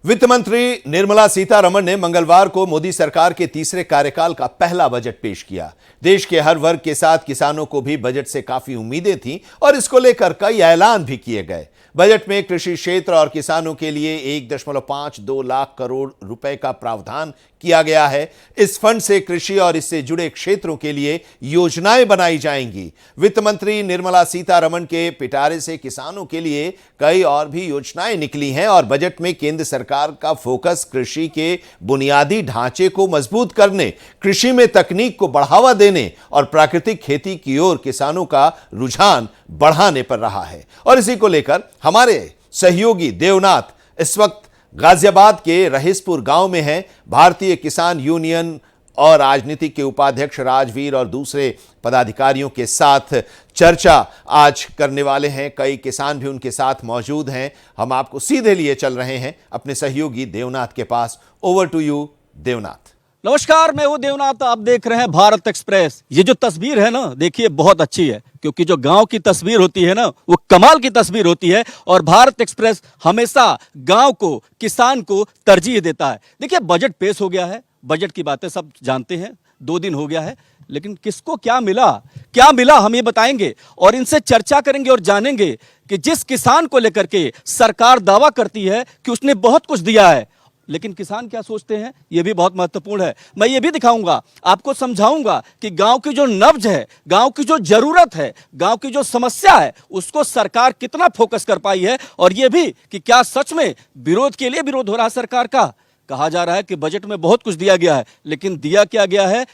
वित्त मंत्री निर्मला सीतारमण ने मंगलवार को मोदी सरकार के तीसरे कार्यकाल का पहला बजट पेश किया। देश के हर वर्ग के साथ किसानों को भी बजट से काफी उम्मीदें थीं और इसको लेकर कई ऐलान भी किए गए। बजट में कृषि क्षेत्र और किसानों के लिए 1.52 लाख करोड़ रुपए का प्रावधान किया गया है। इस फंड से कृषि और इससे जुड़े क्षेत्रों के लिए योजनाएं बनाई जाएंगी। वित्त मंत्री निर्मला सीतारमण के पिटारे से किसानों के लिए कई और भी योजनाएं निकली हैं और बजट में केंद्र सरकार का फोकस कृषि के बुनियादी ढांचे को मजबूत करने, कृषि में तकनीक को बढ़ावा देने और प्राकृतिक खेती की ओर किसानों का रुझान बढ़ाने पर रहा है। और इसी को लेकर हमारे सहयोगी देवनाथ इस वक्त गाजियाबाद के रहीसपुर गांव में हैं। भारतीय किसान यूनियन और राजनीति के उपाध्यक्ष राजवीर और दूसरे पदाधिकारियों के साथ चर्चा आज करने वाले हैं। कई किसान भी उनके साथ मौजूद हैं। हम आपको सीधे लिए चल रहे हैं अपने सहयोगी देवनाथ के पास। Over to you Devnath. नमस्कार, मैं हूं देवनाथ, आप देख रहे हैं भारत एक्सप्रेस। ये जो तस्वीर है ना, देखिए बहुत अच्छी है, क्योंकि जो गांव की तस्वीर होती है ना, वो कमाल की तस्वीर होती है और भारत एक्सप्रेस हमेशा गांव को, किसान को तरजीह देता है। देखिए बजट पेश हो गया है, बजट की बातें सब जानते हैं, 2 दिन हो गया है, लेकिन किसको क्या मिला हम ये बताएंगे और इनसे चर्चा करेंगे और जानेंगे कि जिस किसान को लेकर के सरकार दावा करती है कि उसने बहुत कुछ दिया है, लेकिन किसान क्या सोचते हैं, यह भी बहुत महत्वपूर्ण है। मैं ये भी दिखाऊंगा, आपको समझाऊंगा कि गांव की जो नब्ज है, गांव की जो जरूरत है, गांव की जो समस्या है, उसको सरकार कितना फोकस कर पाई है और यह भी कि क्या सच में विरोध के लिए विरोध हो रहा है सरकार का। कहा जा रहा है कि बजट में बहुत कुछ दिया गया है, लेकिन दिया क्या गया है,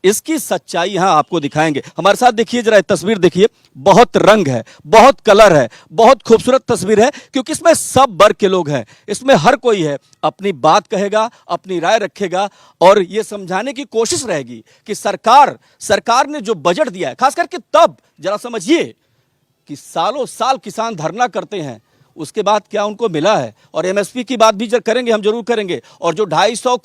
इसकी सच्चाई यहां आपको दिखाएंगे। हमारे साथ देखिए, जरा तस्वीर देखिए, बहुत रंग है, बहुत कलर है, बहुत खूबसूरत तस्वीर है, क्योंकि इसमें सब वर्ग के लोग हैं, इसमें हर कोई है, अपनी बात कहेगा, अपनी राय रखेगा और यह समझाने की कोशिश रहेगी कि सरकार ने जो बजट दिया है, खास करके तब जरा समझिए कि सालों साल किसान धरना करते हैं, उसके बाद क्या उनको मिला है। और एमएसपी की बात भी करेंगे, हम जरूर करेंगे। और जो 250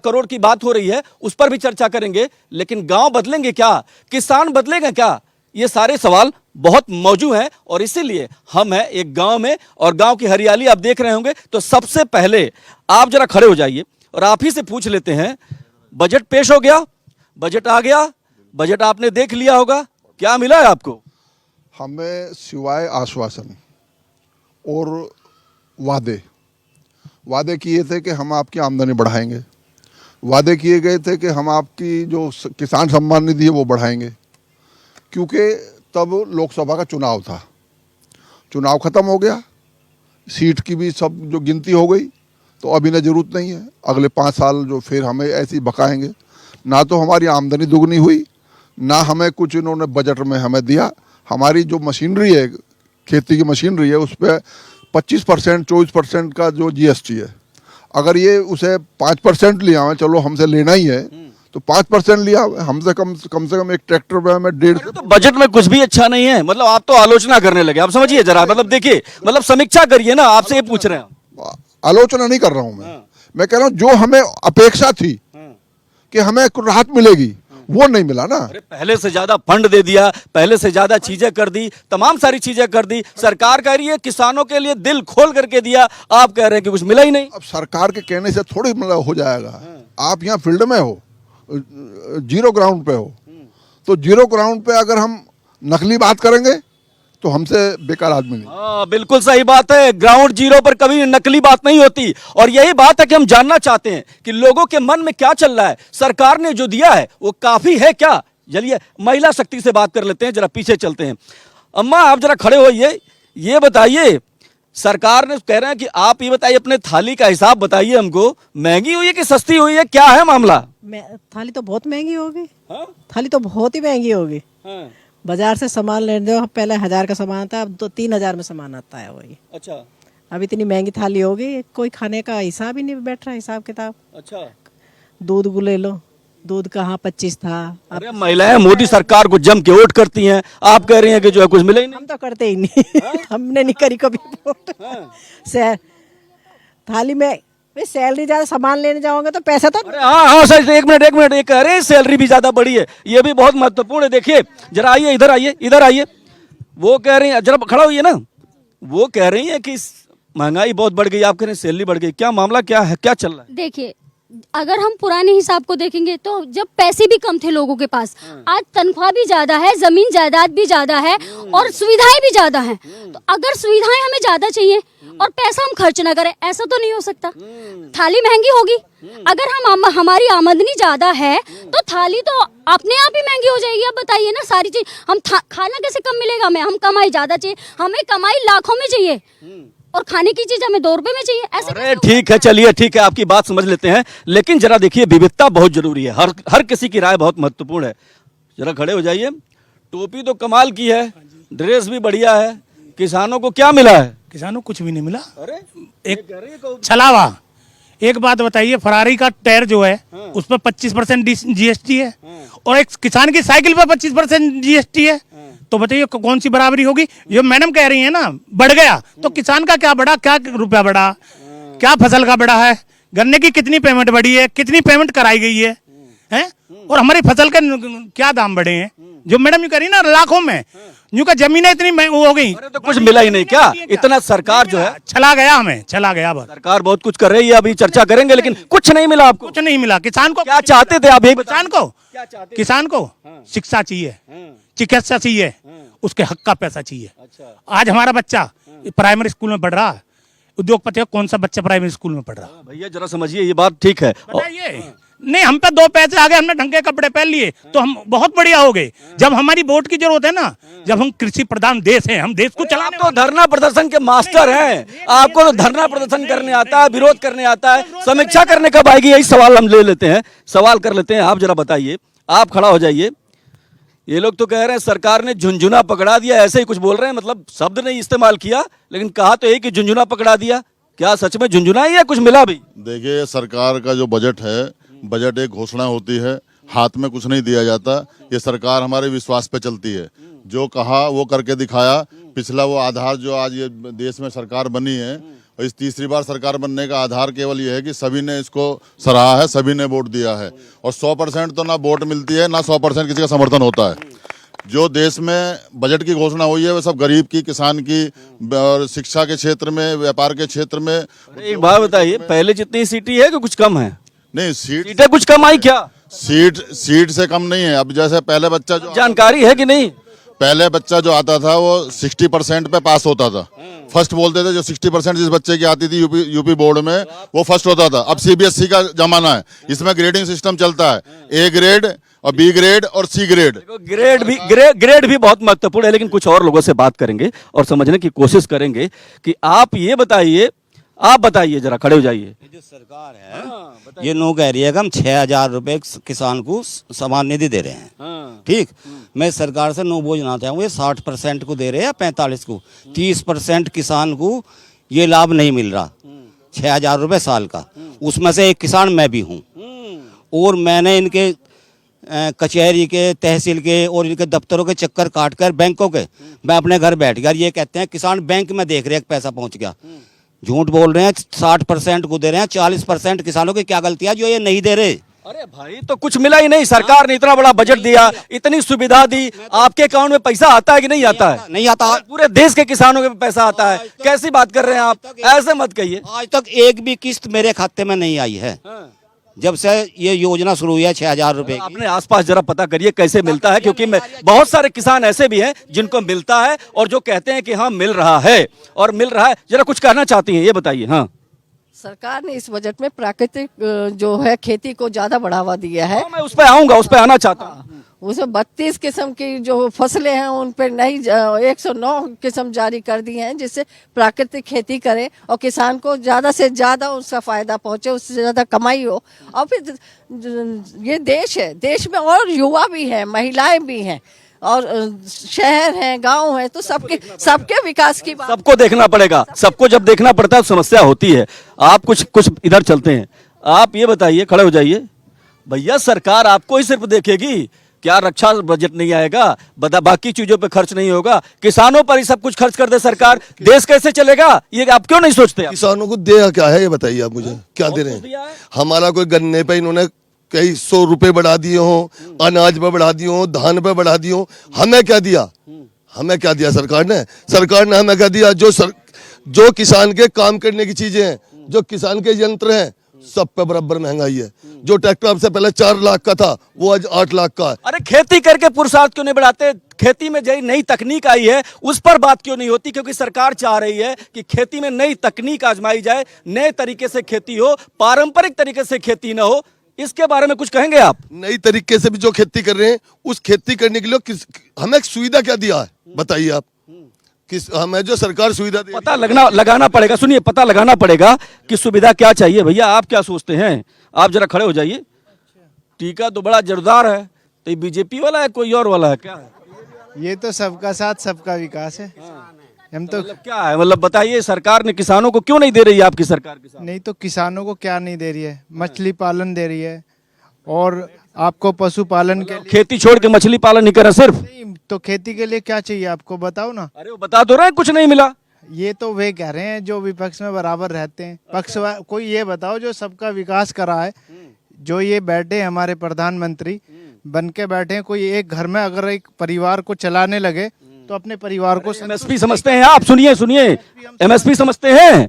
करोड़ की बात हो रही है, उस पर भी चर्चा करेंगे। लेकिन गांव बदलेंगे क्या, किसान बदलेगा क्या, ये सारे सवाल बहुत मौजूद हैं और इसीलिए हम हैं एक गांव में और गांव की हरियाली आप देख रहे होंगे। तो सबसे पहले आप जरा खड़े हो जाइए और आप ही से पूछ लेते हैं, बजट पेश हो गया, बजट आ गया, बजट आपने देख लिया होगा, क्या मिला है आपको? हमें सिवाय आश्वासन और वादे किए थे कि हम आपकी आमदनी बढ़ाएंगे, वादे किए गए थे कि हम आपकी जो किसान सम्मान निधि है वो बढ़ाएंगे, क्योंकि तब लोकसभा का चुनाव था, चुनाव ख़त्म हो गया, सीट की भी सब जो गिनती हो गई, तो अभी ना ज़रूरत नहीं है। अगले 5 साल जो फिर हमें ऐसे ही बकाएंगे। ना तो हमारी आमदनी दुगनी हुई, ना हमें कुछ इन्होंने बजट में हमें दिया। हमारी जो मशीनरी है, खेती की मशीनरी है, उस पर 25% 24% का जो जीएसटी है, अगर ये उसे 5% लिया है, चलो हमसे लेना ही है तो 5% लिया, हमसे कम से कम एक ट्रैक्टर में हमें 1.5। तो बजट में कुछ भी अच्छा नहीं है, मतलब आप तो आलोचना करने लगे। आप समझिए जरा, मतलब देखिए, मतलब समीक्षा करिए ना, आपसे ये पूछ रहे हैं। आलोचना नहीं कर रहा हूं मैं कह रहा हूं जो हमें अपेक्षा थी कि हमें राहत मिलेगी, वो नहीं मिला ना। अरे पहले से ज्यादा फंड दे दिया, पहले से ज्यादा चीजें कर दी, तमाम सारी चीजें कर दी। सरकार कह रही है किसानों के लिए दिल खोल करके दिया, आप कह रहे हैं कि कुछ मिला ही नहीं। अब सरकार के कहने से थोड़ी मतलब हो जाएगा। आप यहाँ फील्ड में हो, जीरो ग्राउंड पे हो, तो जीरो ग्राउंड पे अगर हम नकली बात करेंगे तो हमसे बेकार आदमी नहीं। हाँ, बिल्कुल सही बात है। ग्राउंड जीरो पर कभी नकली बात नहीं होती और यही बात है कि हम जानना चाहते हैं कि लोगों के मन में क्या चल रहा है, सरकार ने जो दिया है वो काफी है क्या। चलिए महिला शक्ति से बात कर लेते हैं, जरा पीछे चलते हैं। अम्मा आप जरा खड़े होइए, ये बताइए, सरकार ने कह रहे हैं कि आप ये बताइए, अपने थाली का हिसाब बताइए हमको, महंगी हुई है कि सस्ती हुई है, क्या है मामला? थाली तो बहुत महंगी होगी। थाली तो बहुत ही महंगी होगी। बाजार से सामान लेने दो, पहले 1000 का सामान था, अब तो 3000 में सामान आता है वही। अच्छा, अब इतनी महंगी थाली होगी, कोई खाने का हिसाब ही नहीं बैठ रहा, हिसाब किताब। अच्छा, दूध ले लो, दूध कहाँ 25 था। अरे महिलाएं मोदी सरकार को जम के वोट करती हैं, आप कह रही हैं कि जो है कुछ मिला ही नहीं। हम तो करते ही नहीं हमने नहीं करी कभी वोट। थाली में सैलरी ज्यादा, सामान लेने जाओगे तो पैसा तो। अरे हाँ सर, एक मिनट, ये कह रहे हैं सैलरी भी ज्यादा बढ़ी है, ये भी बहुत महत्वपूर्ण है। देखिए जरा आइए, इधर आइए। वो कह रही है, जरा खड़ा होइए ना, वो कह रही है कि महंगाई बहुत बढ़ गई, आप कह रहे हैं सैलरी बढ़ गई, क्या मामला क्या है, क्या चल रहा है? देखिए, अगर हम पुराने हिसाब को देखेंगे तो जब पैसे भी कम थे लोगों के पास, आज तनख्वाह भी ज्यादा है, जमीन जायदाद भी ज्यादा है और सुविधाएं भी ज्यादा हैं। तो अगर सुविधाएं हमें ज्यादा चाहिए और पैसा हम खर्च ना करें, ऐसा तो नहीं हो सकता। थाली महंगी होगी, अगर हमारी आमदनी ज्यादा है तो थाली तो अपने आप ही महंगी हो जाएगी। अब बताइए ना, सारी चीज हम खाना कैसे कम मिलेगा हमें? हम कमाई ज्यादा चाहिए, हमें कमाई लाखों में चाहिए और खाने की चीज हमें 2 रुपए में चाहिए। ऐसे अरे ठीक है, चलिए ठीक है, आपकी बात समझ लेते हैं, लेकिन जरा देखिए विविधता बहुत जरूरी है, हर किसी की राय बहुत महत्वपूर्ण है। जरा खड़े हो जाइए। टोपी तो कमाल की है, ड्रेस भी बढ़िया है, किसानों को क्या मिला है? किसानों को कुछ भी नहीं मिला। अरे एक छलावा। एक बात बताइए, फरारी का टायर जो है उस पर 25% जीएसटी है और एक किसान की साइकिल पर 25% जीएसटी है। तो बताइए कौन सी बराबरी होगी? जो मैडम कह रही है ना बढ़ गया, तो किसान का क्या बढ़ा, क्या रुपया बढ़ा, क्या फसल का बढ़ा है? गन्ने की कितनी पेमेंट बढ़ी है, कितनी पेमेंट कराई गई है, हैं? और हमारी फसल के क्या दाम बढ़े हैं? जो मैडम यू कह रही ना लाखों में, यूं का जमीनें इतनी वो हो गई। अरे तो कुछ मिला ही नहीं क्या? इतना सरकार जो है, चला गया, हमें चला गया बस। सरकार बहुत कुछ कर रही है, अभी चर्चा करेंगे, लेकिन कुछ नहीं मिला आपको? कुछ नहीं मिला। किसान को क्या चाहते थे आप? किसान को शिक्षा चाहिए, चिकित्सा चाहिए, उसके हक का पैसा चाहिए। आज हमारा बच्चा प्राइमरी स्कूल में पढ़ रहा है, उद्योगपति कौन सा बच्चा प्राइमरी स्कूल में पढ़ रहा है? भैया जरा समझिए, ये बात ठीक है। बताइए। नहीं, हम पे 2 पैसे आ गए, हमने ढंग के कपड़े पहन लिए तो हम बहुत बढ़िया हो गए। जब हमारी वोट की जरूरत है ना, जब हम कृषि प्रधान देश हैं, हम देश को आप चलाने तो धरना प्रदर्शन के मास्टर हैं, आपको तो धरना प्रदर्शन करने आता है, विरोध करने आता है, समीक्षा करने कब आएगी? यही सवाल हम ले लेते हैं, सवाल कर लेते हैं। आप जरा बताइए, आप खड़ा हो जाइए। ये लोग तो कह रहे हैं सरकार ने झुंझुना पकड़ा दिया, ऐसे ही कुछ बोल रहे हैं, मतलब शब्द नहीं इस्तेमाल किया, लेकिन कहा तो यही कि झुंझुना पकड़ा दिया। क्या सच में झुंझुना ही है, कुछ मिला भी? देखिए, सरकार का जो बजट है, बजट एक घोषणा होती है, हाथ में कुछ नहीं दिया जाता। ये सरकार हमारे विश्वास पे चलती है, जो कहा वो करके दिखाया। पिछला वो आधार जो आज ये देश में सरकार बनी है, और इस तीसरी बार सरकार बनने का आधार केवल ये है कि सभी ने इसको सराहा है, सभी ने वोट दिया है। और 100% तो ना वोट मिलती है, ना 100% किसी का समर्थन होता है। जो देश में बजट की घोषणा हुई है वो सब गरीब की, किसान की, और शिक्षा के क्षेत्र में, व्यापार के क्षेत्र में। एक बात बताइए, पहले जितनी सीटें है कि कुछ कम है? नहीं, सीटें कुछ कम आई क्या? सीट से कम नहीं है। अब जैसे पहले बच्चा जो जानकारी है कि नहीं? पहले बच्चा जो आता था वो 60% पे पास होता था, फर्स्ट बोलते थे। जो 60% जिस बच्चे की आती थी यूपी बोर्ड में, वो फर्स्ट होता था। अब सीबीएसई का जमाना है, इसमें ग्रेडिंग सिस्टम चलता है, ए ग्रेड और बी ग्रेड और सी ग्रेड। ग्रेड भी बहुत महत्वपूर्ण है, लेकिन कुछ और लोगों से बात करेंगे और समझने की कोशिश करेंगे कि आप ये बताइए, आप बताइए, जरा खड़े हो जाइए। जो सरकार है ये नो कह रही है कि हम 6,000 रुपए किसान को सम्मान निधि दे रहे हैं। ठीक, मैं सरकार से नो बोझना चाहूँगा, ये 60% को दे रहे हैं, 45 को, 30% किसान को ये लाभ नहीं मिल रहा। 6,000 रुपए साल का, उसमें से एक किसान मैं भी हूँ। और मैंने इनके कचहरी के, तहसील के और इनके दफ्तरों के चक्कर काट कर, बैंकों के, मैं अपने घर बैठ गया। ये कहते हैं किसान बैंक में देख रहे हैं पैसा पहुंच गया। झूठ बोल रहे हैं, 60% को दे रहे हैं, 40% किसानों की क्या गलती है जो ये नहीं दे रहे? अरे भाई, तो कुछ मिला ही नहीं। सरकार ने इतना बड़ा बजट दिया, इतनी सुविधा दी, आपके अकाउंट में पैसा आता है कि नहीं आता है? नहीं आता। पूरे देश के किसानों के पैसा आता है। कैसी बात कर रहे हैं आप? ऐसे मत कहिए। आज तक एक भी किस्त मेरे खाते में नहीं आई है जब से ये योजना शुरू हुई है 6,000 रुपए की। अपने आसपास जरा पता करिए कैसे मिलता है, क्योंकि बहुत सारे किसान ऐसे भी हैं जिनको मिलता है और जो कहते हैं कि हाँ मिल रहा है और मिल रहा है। जरा कुछ कहना चाहती हैं, ये बताइए। हाँ, सरकार ने इस बजट में प्राकृतिक जो है खेती को ज्यादा बढ़ावा दिया है। मैं उस पर आऊंगा, उस पर आना चाहता हूँ। उसमें 32 किस्म की जो फसलें हैं उन पर नई 109 किस्म जारी कर दी हैं, जिससे प्राकृतिक खेती करें और किसान को ज्यादा से ज्यादा उसका फायदा पहुंचे, उससे ज्यादा कमाई हो। और फिर ये देश है, देश में और युवा भी हैं, महिलाएं भी हैं, और शहर हैं, गांव हैं, तो सबके विकास की बात सबको देखना पड़ेगा। सबको जब देखना पड़ता है तो समस्या होती है। आप कुछ इधर चलते हैं। आप ये बताइए, खड़े हो जाइए भैया, सरकार आपको ही सिर्फ देखेगी क्या? रक्षा बजट नहीं आएगा, बाकी चीजों पे खर्च नहीं होगा, किसानों पर ही सब कुछ खर्च कर दे सरकार, देश कैसे चलेगा? ये आप क्यों नहीं सोचते? किसानों को देगा क्या है ये बताइए आप मुझे, क्या दे रहे हैं? हमारा कोई गन्ने पे इन्होंने कई 100 रुपए बढ़ा दिए हों, अनाज पे बढ़ा दिए हों, धान पे बढ़ा दिए हों, हमें क्या दिया? हमें क्या दिया सरकार ने? सरकार ने हमें क्या दिया? जो किसान के काम करने की चीजें हैं, जो किसान के यंत्र हैं, सब पे बराबर महंगाई है। जो ट्रैक्टर अब से पहले 4 लाख का था वो आज 8 लाख का है। अरे खेती करके पुरुषार्थ क्यों नहीं बढ़ाते? खेती में जो नई तकनीक आई है उस पर बात क्यों नहीं होती? क्योंकि सरकार चाह रही है कि खेती में नई तकनीक आजमाई जाए, नए तरीके से खेती हो, पारंपरिक तरीके से खेती ना हो। इसके बारे में कुछ कहेंगे आप? नई तरीके से भी जो खेती कर रहे हैं, उस खेती करने के लिए हमें सुविधा क्या दिया है बताइए आप? हमें जो सरकार सुविधा दे, पता लगाना पड़ेगा। सुनिए, पता लगाना पड़ेगा कि सुविधा क्या चाहिए। भैया आप क्या सोचते हैं? आप जरा खड़े हो जाइए। टीका तो बड़ा जोरदार है, तो ये बीजेपी वाला है कोई और वाला है क्या है? ये तो सबका साथ सबका विकास है। हम तो मतलब क्या है? मतलब बताइए, सरकार ने किसानों को क्यों नहीं दे रही है आपकी सरकार? नहीं तो किसानों को क्या नहीं दे रही है? मछली पालन दे रही है और आपको पशुपालन के लिए। खेती छोड़ के मछली पालन नहीं करा सिर्फ? नहीं, तो खेती के लिए क्या चाहिए आपको बताओ ना। अरे वो बता दो रहे हैं कुछ नहीं मिला। ये तो वे कह रहे हैं जो विपक्ष में बराबर रहते हैं। कोई ये बताओ जो सबका विकास करा है। जो ये बैठे हमारे प्रधानमंत्री बन के बैठे हैं, कोई एक घर में अगर एक परिवार को चलाने लगे तो अपने परिवार को एमएसपी समझते हैं आप? सुनिए, एमएसपी समझते हैं?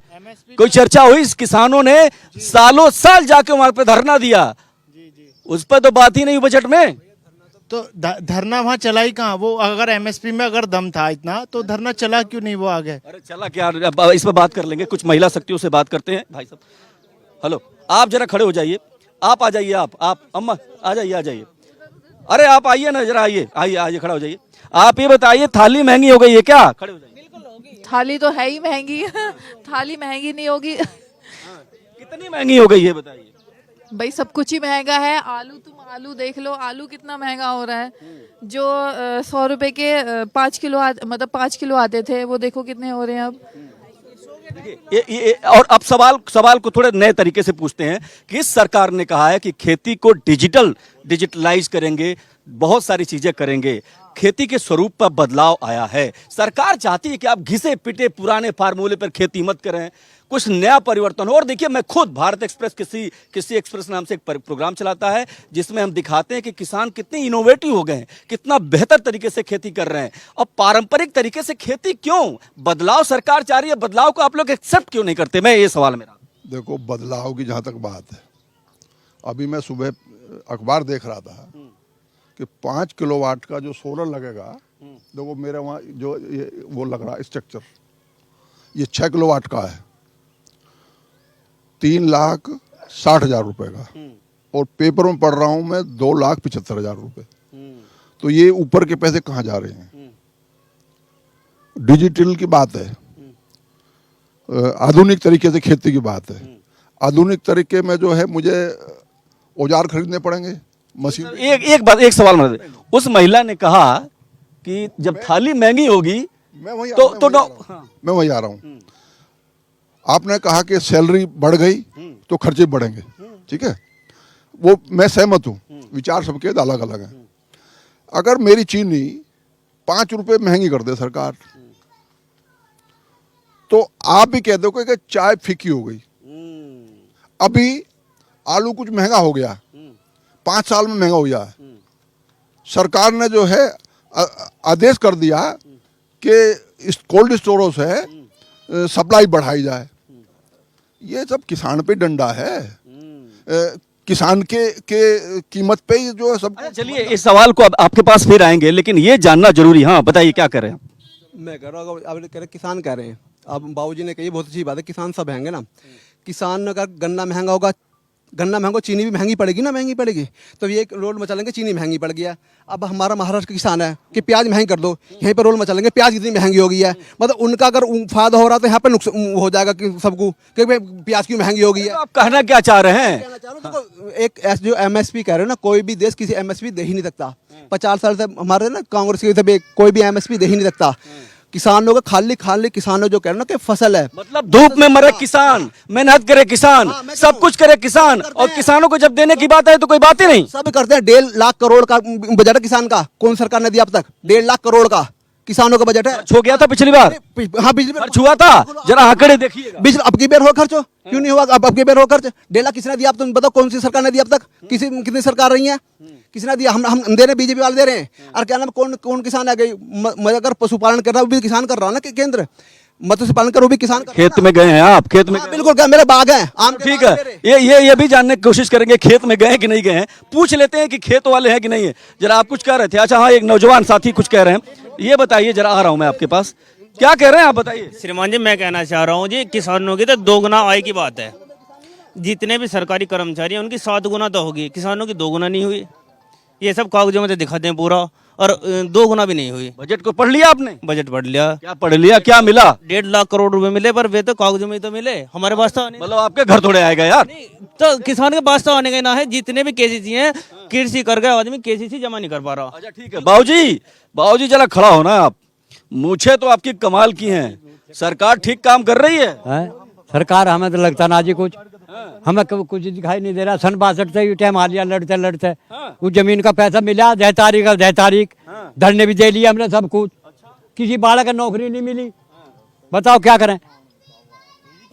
कोई चर्चा हुई? किसानों ने सालों साल जाके वहां पे धरना दिया, उस पर तो बात ही नहीं बजट में। तो धरना वहाँ चला ही कहाँ? वो अगर एमएसपी में अगर दम था इतना तो धरना चला क्यों नहीं? वो आ गए। अरे चला क्या, इस पर बात कर लेंगे। कुछ महिला शक्तियों से बात करते हैं। भाई साहब, हेलो, आप जरा खड़े हो जाइए। आप आ जाइए, आप अम्मा आ जाइए। अरे आप आइए ना, जरा आइए, खड़ा हो जाइए। आप ये बताइए, थाली महंगी हो गई है क्या? खड़े हो जाइए। थाली तो है ही महंगी। थाली महंगी नहीं होगी? कितनी महंगी हो गई है बताइए? भाई सब कुछ ही महंगा है। आलू देख लो, आलू कितना महंगा हो रहा है। जो 100 रुपए के 5 किलो मतलब 5 किलो आते थे, वो देखो कितने हो रहे हैं अब। ये और अब सवाल को थोड़े नए तरीके से पूछते हैं कि इस सरकार ने कहा है कि खेती को डिजिटलाइज करेंगे, बहुत सारी चीजें करेंगे, खेती के स्वरूप पर बदलाव आया है। सरकार चाहती है कि आप घिसे पिटे पुराने फार्मूले पर खेती मत करें, कुछ नया परिवर्तन हो। और देखिए, मैं खुद भारत एक्सप्रेस किसी एक्सप्रेस नाम से एक प्रोग्राम चलाता है जिसमें हम दिखाते हैं कि किसान कितने इनोवेटिव हो गए हैं, कितना बेहतर तरीके से खेती कर रहे हैं। और पारंपरिक तरीके से खेती क्यों? बदलाव सरकार चाह रही है, बदलाव को आप लोग एक्सेप्ट क्यों नहीं करते? मैं ये सवाल मेरा। देखो, बदलाव की जहाँ तक बात है, अभी मैं सुबह अखबार देख रहा था कि 5 किलोवाट का जो सोलर लगेगा, देखो मेरे वहाँ जो वो लग रहा है स्ट्रक्चर, ये 6 किलोवाट का है, 3,60,000 रुपए का। और पेपर में पढ़ रहा हूँ मैं 2,75,000 रुपए। तो ये ऊपर के पैसे कहाँ जा रहे हैं? डिजिटल की बात है, आधुनिक तरीके से खेती की बात है। आधुनिक तरीके में जो है मुझे औजार खरीदने पड़ेंगे, मशीन। एक सवाल मतलब, उस महिला ने कहा कि जब थाली महंगी होगी मैं वही आ रहा हूँ। आपने कहा कि सैलरी बढ़ गई तो खर्चे बढ़ेंगे, ठीक है, वो मैं सहमत हूँ, विचार सबके अलग अलग हैं। अगर मेरी चीनी 5 रुपए महंगी कर दे सरकार, तो आप भी कह दो कि चाय फीकी हो गई। अभी आलू कुछ महंगा हो गया, 5 साल में महंगा हो गया। सरकार ने जो है आदेश कर दिया कि कोल्ड स्टोरों से सप्लाई बढ़ाई जाए। ये सब किसान पे डंडा है, किसान के कीमत पे ही जो है सब। चलिए, इस सवाल को अब आपके पास फिर आएंगे, लेकिन ये जानना जरूरी। हाँ बताइए, क्या करें? मैं कह रहा हूँ, अब कह रहे किसान कह रहे हैं। अब बाबूजी ने कही बहुत अच्छी बात है, किसान सब हैंगे ना। किसान अगर गन्ना महंगा होगा, चीनी भी महंगी पड़ेगी ना, महंगी पड़ेगी तो ये रोल मचालेंगे, चीनी महंगी पड़ गया। अब हमारा महाराष्ट्र किसान है कि प्याज महंगी कर दो, यहीं पर रोल मचालेंगे, प्याज कितनी महंगी हो गई है। मतलब उनका अगर फायदा हो रहा तो यहाँ पे नुकसान हो जाएगा कि सबको, कि भाई प्याज क्यों महंगी हो गई है। आप कहना क्या चाह रहे हैं? एक जो एमएसपी कह रहे हो ना, कोई भी देश किसी एमएसपी दे ही नहीं सकता। 50 साल से हमारे ना कांग्रेस की कोई भी एमएसपी दे ही नहीं सकता। किसानों का खाली किसानों जो कह रहे ना कि फसल है, मतलब धूप में मरे किसान, मेहनत करे किसान, सब कुछ करे किसान, और किसानों को जब देने की बात है तो कोई बात ही नहीं। सब करते हैं। 1.5 लाख करोड़ का बजट है किसान का, कौन सरकार ने दिया अब तक? 1.5 लाख करोड़ का किसानों का बजट है। हो गया था पिछली बार? हाँ, पिछली बार खर्च हुआ था, जरा आंकड़े देखिएगा। अब की बार हो खर्च, क्यों नहीं हुआ? अब की बार हो खर्च। 1.5 लाख किसने दिया? अब तुम बताओ, कौन सी सरकार ने दिया अब तक? कितनी सरकार रही है, किसने दिया? हम दे रहे, बीजेपी वाले दे रहे हैं। और क्या नाम, कौन किसान आ गई? अगर पशुपालन कर रहा है वो भी किसान कर रहा है ना, केंद्र। मत्स्य पालन कर वो भी किसान कर रहा है खेत में गए हैं आप? खेत में ना। हाँ, बिल्कुल गए, मेरे बाग हैं आम के ठीक बाग है, हैं मेरे। ये भी जानने की कोशिश करेंगे खेत में गए हैं कि नहीं गए हैं। पूछ लेते हैं कि खेत वाले हैं कि नहीं है। जरा आप कुछ कह रहे थे। अच्छा हाँ, एक नौजवान साथी कुछ कह रहे हैं, ये बताइए जरा। आ रहा हूं मैं आपके पास, क्या कह रहे हैं आप बताइए। श्रीमान जी, मैं कहना चाह रहा हूँ जी, किसानों की तो 2 गुना आय की बात है। जितने भी सरकारी कर्मचारी हैं उनकी 7 गुना तो होगी, किसानों की 2 गुना नहीं हुई। ये सब कागजों में तो दिखाते हैं पूरा, और 2 गुना भी नहीं हुई। बजट को पढ़ लिया आपने? बजट पढ़ लिया। क्या पढ़ लिया, क्या मिला? 1.5 लाख करोड़ रुपए मिले, पर वे तो कागजों में ही तो मिले, हमारे पास तो मतलब आपके घर थोड़े आएगा यार। तो किसान के पास तो आने का ना है। जितने भी केसीसी हैं, कृषि कर गए आदमी केसीसी जमा नहीं कर पा रहा। अच्छा ठीक है, बाबूजी जरा खड़ा होना आप। मुझे तो आपकी कमाल की हैं। सरकार ठीक काम कर रही है? सरकार हमें तो लगता ना जी कुछ, हमें कुछ दिखाई नहीं दे रहा। सन 62 से टाइम आ लिया लड़ते लड़ते। कुछ जमीन का पैसा मिला 10 तारीख धरने भी दे लिया हमने सब कुछ। किसी बालक का नौकरी नहीं मिली, बताओ क्या करें?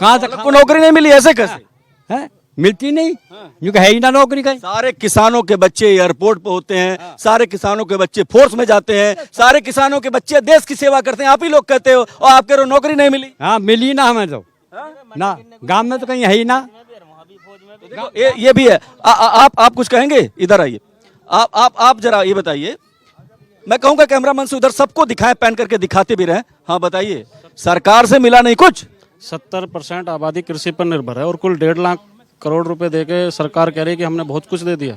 कहाँ तक नौकरी नहीं मिली? ऐसे कैसे है? मिलती नहीं, क्योंकि है ही ना नौकरी का। सारे किसानों के बच्चे एयरपोर्ट पे होते हैं, सारे किसानों के बच्चे फोर्स में जाते हैं, सारे किसानों के बच्चे देश की सेवा करते हैं। आप ही लोग कहते हो और आप कह रहे हो नौकरी नहीं मिली। हाँ मिली ना हमें तो ना, गांव में तो कहीं है ही ना। ये भी है। आप कुछ कहेंगे? इधर आइए। आप जरा ये बताइए। मैं कहूंगा कैमरामैन से उधर सबको दिखाएं, पैन करके दिखाते भी रहे। हाँ बताइए, सरकार से मिला नहीं कुछ? 70% आबादी कृषि पर निर्भर है और कुल 1.5 लाख करोड़ रुपए देके सरकार कह रही है कि हमने बहुत कुछ दे दिया।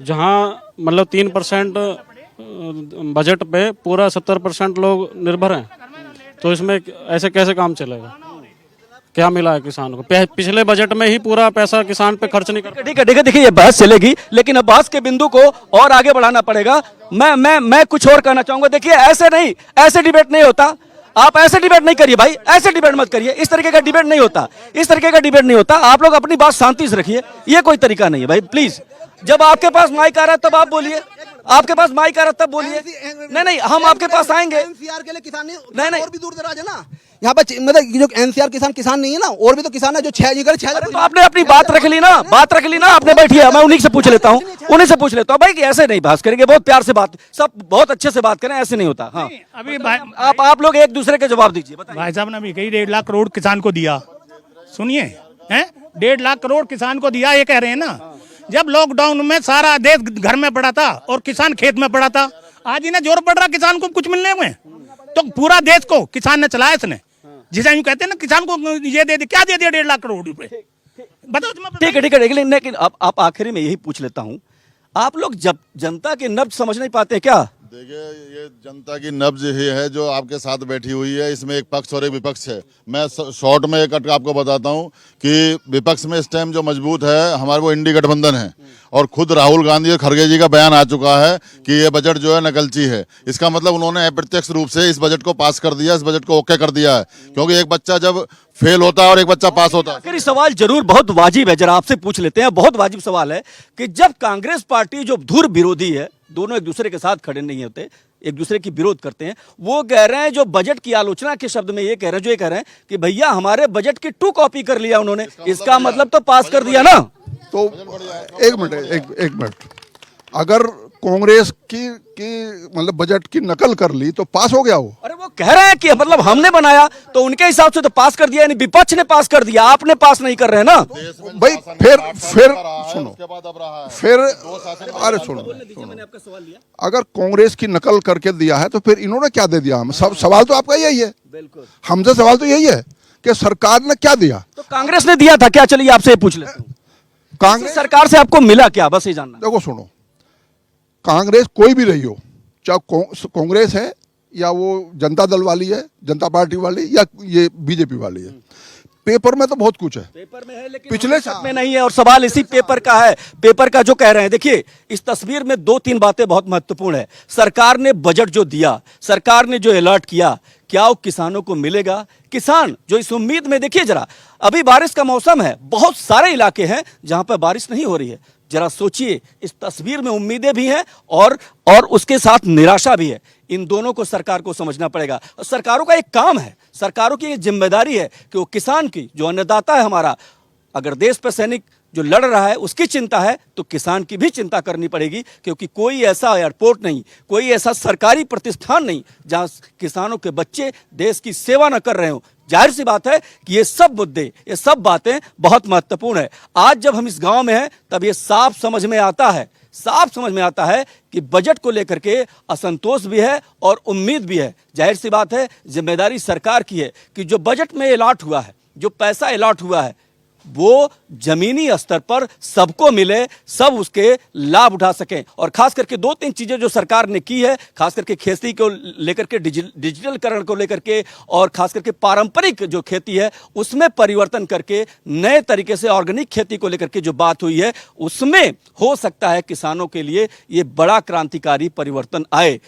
जहां मतलब 3% बजट पे पूरा 70% लोग निर्भर हैं, तो इसमें ऐसे कैसे काम चलेगा? क्या मिला है किसानों को? पिछले बजट में ही पूरा पैसा किसान पे खर्च नहीं कर। ठीक है देखिए ये बहस चलेगी, लेकिन अब बहस के बिंदु को और आगे बढ़ाना पड़ेगा। मैं कुछ और कहना चाहूंगा। देखिए ऐसे नहीं, ऐसे डिबेट नहीं होता। आप ऐसे डिबेट नहीं करिए भाई, ऐसे डिबेट मत करिए। इस तरीके का डिबेट नहीं होता, इस तरीके का डिबेट नहीं होता। आप लोग अपनी बात शांति से रखिए, ये कोई तरीका नहीं है भाई। प्लीज, जब आपके पास माइक आ रहा है तब आप बोलिए। आपके पास माइक आ रहा है तब बोलिए। नहीं, हम आपके पास आएंगे। एनसीआर के लिए किसान नहीं, और भी दूर दराज है ना यहाँ पे। मतलब जो एनसीआर किसान नहीं है ना, और भी तो किसान है जो 6 तो आपने अपनी बात रख ली ना, आपने बैठिए। मैं उन्हीं से पूछ लेता हूँ भाई कि ऐसे नहीं बहस करेंगे, बहुत प्यार से बात, सब बहुत अच्छे से बात करें, ऐसे नहीं होता। हाँ अभी आप लोग एक दूसरे के जवाब दीजिए। भाई साहब ने अभी कही 1.5 लाख करोड़ किसान को दिया। सुनिए, हैं 1.5 लाख करोड़ किसान को दिया, ये कह रहे हैं ना। जब लॉकडाउन में सारा देश घर में पड़ा था और किसान खेत में पड़ा था, आज इन्हें जोर पड़ रहा किसान को कुछ मिलने में। तो पूरा देश को किसान ने चलाया इसने। जिसे यूं कहते हैं ना, किसान को ये दे दिया, क्या दे दिया 1.5 लाख करोड़ रुपए? बताओ। ठीक है, लेकिन अब आखिरी में यही पूछ लेता हूँ, आप लोग जब जनता की नब्ज समझ नहीं पाते क्या? देखिए, ये जनता की नब्ज ही है जो आपके साथ बैठी हुई है। इसमें एक पक्ष और एक विपक्ष है। मैं शॉर्ट में एक आपको बताता हूं कि विपक्ष में इस टाइम जो मजबूत है हमारे वो इंडी गठबंधन है, और खुद राहुल गांधी और खड़गे जी का बयान आ चुका है कि ये बजट जो है नकलची है। इसका मतलब उन्होंने अप्रत्यक्ष रूप से इस बजट को पास कर दिया, इस बजट को ओके कर दिया है। क्योंकि एक बच्चा जब फेल होता है और एक बच्चा पास होता है। आखिरी सवाल जरूर बहुत वाजिब है, जरा आपसे पूछ लेते हैं। बहुत वाजिब सवाल है कि जब कांग्रेस पार्टी जो धुर विरोधी है, दोनों एक दूसरे के साथ खड़े नहीं होते, एक दूसरे की विरोध करते हैं, वो कह रहे हैं, जो बजट की आलोचना के शब्द में ये कह रहे हैं कि भैया हमारे बजट की 2 कॉपी कर लिया उन्होंने, इसका मतलब तो पास कर दिया ना। तो एक मिनट, अगर कांग्रेस की मतलब बजट की नकल कर ली तो पास हो गया वो। अरे वो कह रहे हैं कि मतलब हमने बनाया तो उनके हिसाब से तो पास कर दिया, यानी विपक्ष ने पास कर दिया, आपने पास नहीं कर रहे हैं ना भाई। फिर सुनो, अरे सुनो, अगर कांग्रेस की नकल करके दिया है तो फिर इन्होंने क्या दे दिया? हम सब सवाल तो आपका यही है, हमसे सवाल तो यही है कि सरकार ने क्या दिया। तो कांग्रेस ने दिया था क्या? चलिए आपसे पूछ लेता हूँ, कांग्रेस सरकार से आपको मिला क्या? बस ये जानना। देखो सुनो, कांग्रेस कोई भी रही हो, चाहे कांग्रेस है या वो जनता दल वाली है, जनता पार्टी वाली, या ये बीजेपी वाली है, पेपर में तो बहुत कुछ है, पेपर में है, लेकिन पिछले में नहीं है। और सवाल इसी पेपर का है, पेपर का जो कह रहे हैं। देखिए, इस तस्वीर में 2-3 बातें बहुत महत्वपूर्ण है। सरकार ने बजट जो दिया, सरकार ने जो अलर्ट किया, क्या वो किसानों को मिलेगा? किसान जो इस उम्मीद में, देखिए जरा, अभी बारिश का मौसम है, बहुत सारे इलाके हैं जहां पर बारिश नहीं हो रही है। जरा सोचिए, इस तस्वीर में उम्मीदें भी हैं और उसके साथ निराशा भी है। इन दोनों को सरकार को समझना पड़ेगा। सरकारों का एक काम है, सरकारों की एक जिम्मेदारी है कि वो किसान की, जो अन्नदाता है हमारा, अगर देश पर सैनिक जो लड़ रहा है उसकी चिंता है तो किसान की भी चिंता करनी पड़ेगी, क्योंकि कोई ऐसा एयरपोर्ट नहीं, कोई ऐसा सरकारी प्रतिष्ठान नहीं जहां किसानों के बच्चे देश की सेवा न कर रहे हो। जाहिर सी बात है कि ये सब मुद्दे, ये सब बातें बहुत महत्वपूर्ण है। आज जब हम इस गांव में हैं तब ये साफ समझ में आता है कि बजट को लेकर के असंतोष भी है और उम्मीद भी है। जाहिर सी बात है, जिम्मेदारी सरकार की है कि जो बजट में अलॉट हुआ है, जो पैसा अलॉट हुआ है, वो जमीनी स्तर पर सबको मिले, सब उसके लाभ उठा सकें। और खास करके 2-3 चीजें जो सरकार ने की है, खास करके खेती को लेकर के, डिजिटलकरण को लेकर के, और खास करके पारंपरिक जो खेती है उसमें परिवर्तन करके नए तरीके से ऑर्गेनिक खेती को लेकर के जो बात हुई है, उसमें हो सकता है किसानों के लिए ये बड़ा क्रांतिकारी परिवर्तन आए।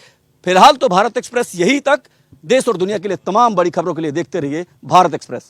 फिलहाल तो भारत एक्सप्रेस यही तक। देश और दुनिया के लिए तमाम बड़ी खबरों के लिए देखते रहिए भारत एक्सप्रेस।